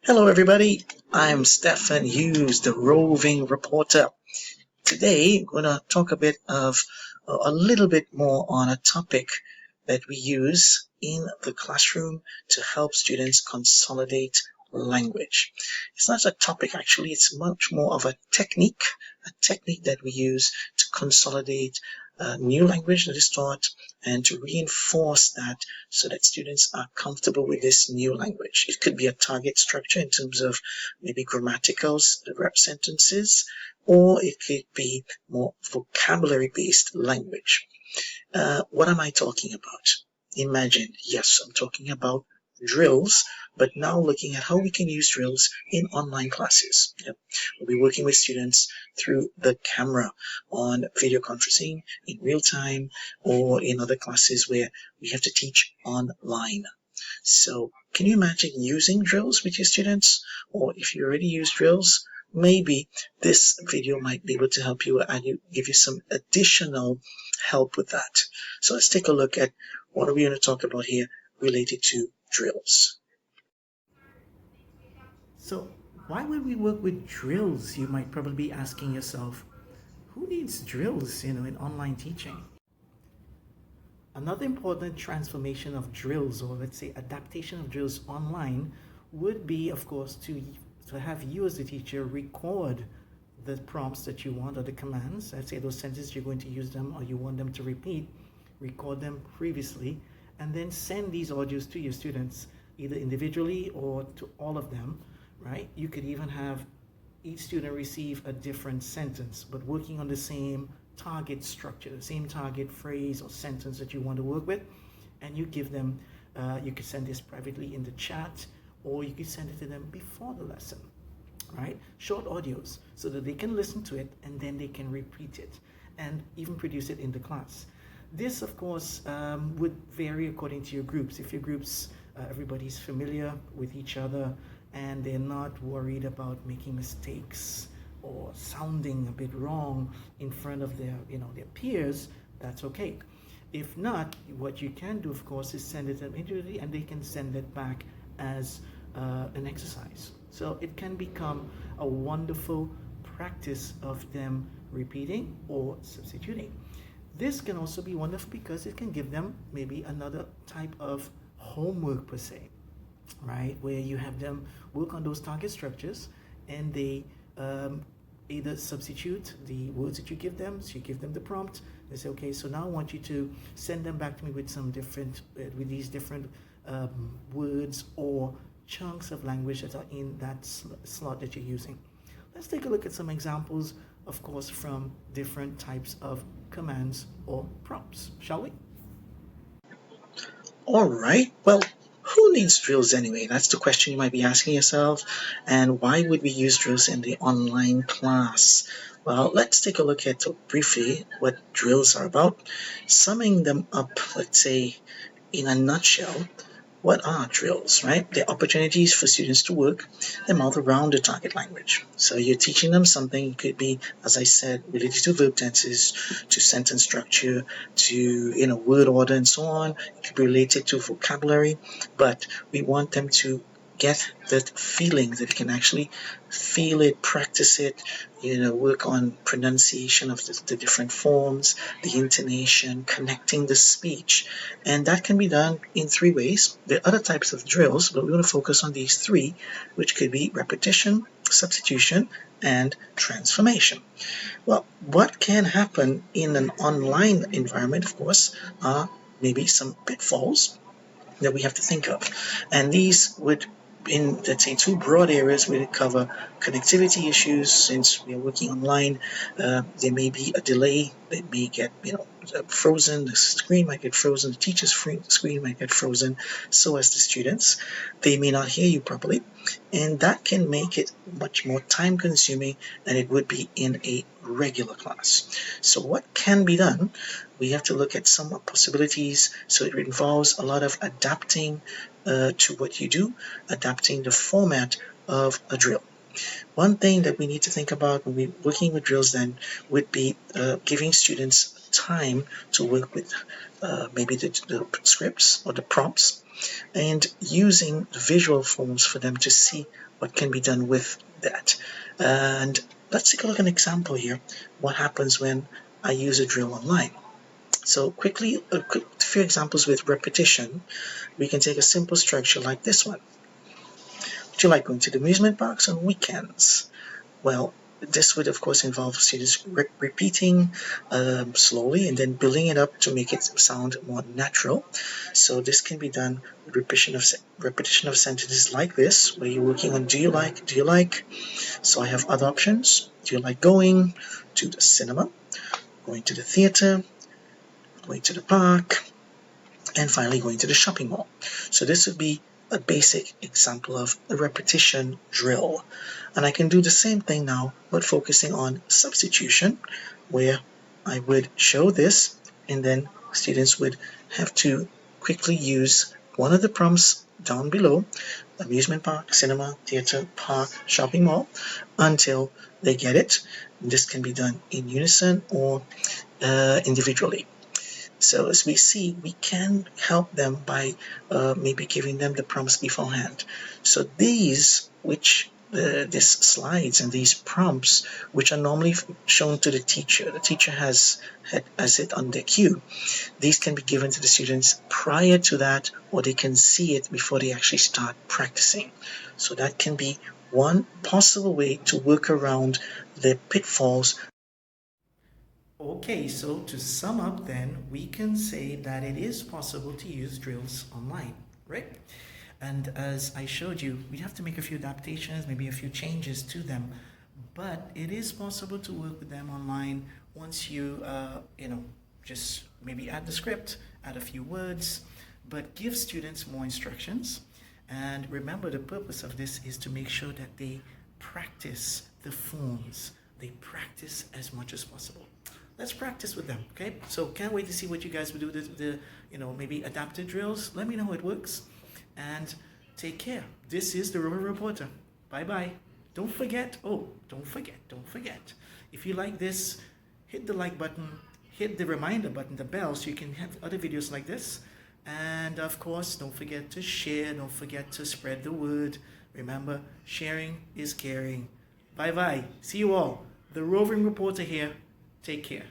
Hello, everybody. I'm Stefan Hughes, the roving reporter. Today, we're going to talk a little bit more on a topic that we use in the classroom to help students consolidate language. It's not a topic, actually. It's much more of a technique that we use to consolidate new language that is taught and to reinforce that so that students are comfortable with this new language. It could be a target structure in terms of maybe grammatical sentences, or it could be more vocabulary based language. What am I talking about? Imagine, yes, I'm talking about drills, but now looking at how we can use drills in online classes. We'll be working with students through the camera on video conferencing in real time or in other classes where we have to teach online. So can you imagine using drills with your students? Or if you already use drills, maybe this video might be able to help you and give you some additional help with that. So let's take a look at what are we going to talk about here related to drills. So, why would we work with drills? You might probably be asking yourself, who needs drills, in online teaching? Another important transformation of drills, or let's say adaptation of drills online, would be, of course, to have you as the teacher record the prompts that you want or the commands. Let's say those sentences you're going to use them or you want them to repeat, record them previously, and then send these audios to your students, either individually or to all of them, right? You could even have each student receive a different sentence, but working on the same target structure, the same target phrase or sentence that you want to work with, and you give them, you could send this privately in the chat, or you could send it to them before the lesson, right? Short audios so that they can listen to it and then they can repeat it and even produce it in the class. This, of course, would vary according to your groups. If your groups, everybody's familiar with each other and they're not worried about making mistakes or sounding a bit wrong in front of their peers, that's okay. If not, what you can do, of course, is send it to them individually and they can send it back as an exercise. So it can become a wonderful practice of them repeating or substituting. This can also be wonderful because it can give them maybe another type of homework per se, right? Where you have them work on those target structures and they either substitute the words that you give them. So you give them the prompt. They say, okay, so now I want you to send them back to me with some different, with these different words or chunks of language that are in that slot that you're using. Let's take a look at some examples, of course, from different types of commands or prompts, shall we? All right. Well, who needs drills anyway? That's the question you might be asking yourself. And why would we use drills in the online class? Well, let's take a look at briefly what drills are about. Summing them up, let's say, in a nutshell, what are drills, right? They're opportunities for students to work their mouth around the target language. So you're teaching them something. It could be, as I said, related to verb tenses, to sentence structure, to word order, and so on. It could be related to vocabulary, but we want them to get that feeling that they can actually feel it, practice it, work on pronunciation of the different forms, the intonation, connecting the speech. And that can be done in three ways. There are other types of drills, but we're going to focus on these three, which could be repetition, substitution, and transformation. Well, what can happen in an online environment, of course, are maybe some pitfalls that we have to think of. And these would, in, let's say, two broad areas, we cover connectivity issues. Since we are working online, there may be a delay. It may get frozen. The screen might get frozen. The teacher's screen might get frozen. So as the students, they may not hear you properly, and that can make it much more time consuming than it would be in a regular class. So what can be done? We have to look at some possibilities. So it involves a lot of adapting to what you do, adapting the format of a drill. One thing that we need to think about when we're working with drills then would be giving students time to work with maybe the scripts or the prompts, and using the visual forms for them to see what can be done with that. And let's take a look at an example here. What happens when I use a drill online? So quickly, a few examples with repetition. We can take a simple structure like this one. Would you like going to the amusement parks on weekends? Well, this would of course involve students repeating slowly and then building it up to make it sound more natural. So this can be done with repetition of sentences like this, where you're working on do you like. So I have other options. Do you like going to the cinema, going to the theater, going to the park, and finally going to the shopping mall? So this would be a basic example of a repetition drill. And I can do the same thing now, but focusing on substitution, where I would show this and then students would have to quickly use one of the prompts down below, amusement park, cinema, theater, park, shopping mall, until they get it. And this can be done in unison or individually. So as we see, we can help them by maybe giving them the prompts beforehand. So these slides and these prompts, which are normally shown to the teacher has it on their cue. These can be given to the students prior to that, or they can see it before they actually start practicing. So that can be one possible way to work around the pitfalls. Okay, so to sum up then, we can say that it is possible to use drills online, right? And as I showed you, we have to make a few adaptations, maybe a few changes to them, but it is possible to work with them online once you, just maybe add the script, add a few words, but give students more instructions. And remember, the purpose of this is to make sure that they practice the forms. They practice as much as possible. Let's practice with them, okay? So can't wait to see what you guys will do, the maybe adapted drills. Let me know how it works, and take care. This is the Roving Reporter. Bye-bye. Don't forget, if you like this, hit the like button, hit the reminder button, the bell, so you can have other videos like this. And of course, don't forget to share, don't forget to spread the word. Remember, sharing is caring. Bye-bye. See you all. The Roving Reporter here. Take care.